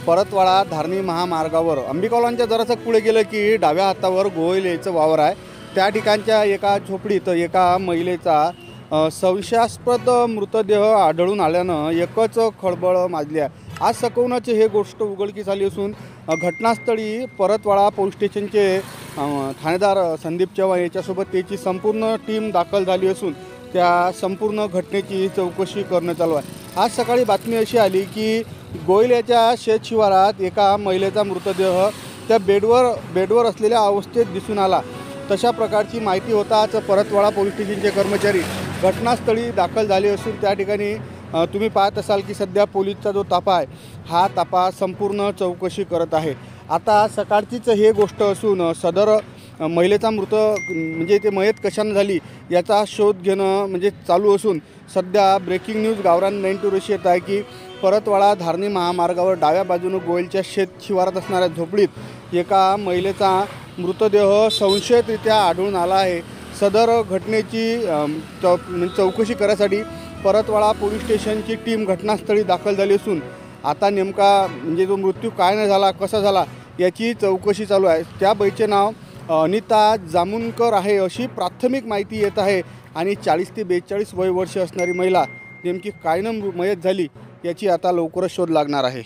परतवाडा धारणी महामार्गावर अंबिकावालांच्या जरासं पुढे गेलं की डाव्या हातावर गोयलेचं वावर आहे। त्या ठिकाणच्या एका झोपडीत एका महिलेचा संशयास्पद मृतदेह आढळून आल्यानं एकच खळबळ माजली आहे। आज सकाळूनच हे गोष्ट उघडकीस आली असून घटनास्थळी परतवाडा पोलीस स्टेशनचे ठाणेदार संदीप चव्हाण याच्यासोबत त्याची संपूर्ण टीम दाखल झाली असून त्या संपूर्ण घटनेची चौकशी करण्यात चालू आहे। आज सकाळी बातमी अशी आली की गोयल्याच्या शेत शिवारात एका महिलेचा मृतदेह त्या बेडवर असलेल्या अवस्थेत दिसून आला। तशा प्रकारची माहिती होताच परतवाडा पोलीस स्टेशनचे कर्मचारी घटनास्थळी दाखल झाले असून त्या ठिकाणी तुम्ही पाहत असाल की सध्या पोलीसचा जो ताफा आहे हा ताफा संपूर्ण चौकशी करत आहे। आता सकाळचीच हे गोष्ट असून सदर महिलेचा मृत म्हणजे ते मयत कशाने झाली याचा शोध घेणं म्हणजे चालू असून सध्या ब्रेकिंग न्यूज गावरान 92 येत आहे की परतवाडा धारणी महामार्गावर डाव्या बाजूने गोयलच्या शेत शिवारात असणाऱ्या झोपडीत एका महिलेचा मृतदेह संशयितरित्या आढळून आला आहे। सदर घटनेची चौकशी करण्यासाठी परतवाडा पोलीस स्टेशनची टीम घटनास्थळी दाखल झाली असून आता नेमका म्हणजे जो मृत्यू काय नाही झाला कसा झाला याची चौकशी चालू आहे। त्या बाईचे नाव अनिता जामुनकर आहे अशी प्राथमिक माहिती येत आहे आणि 40 ते 42 वय वर्ष असणारी महिला नेमकी काय न मयत झाली याची आता लवकरच शोध लागणार आहे।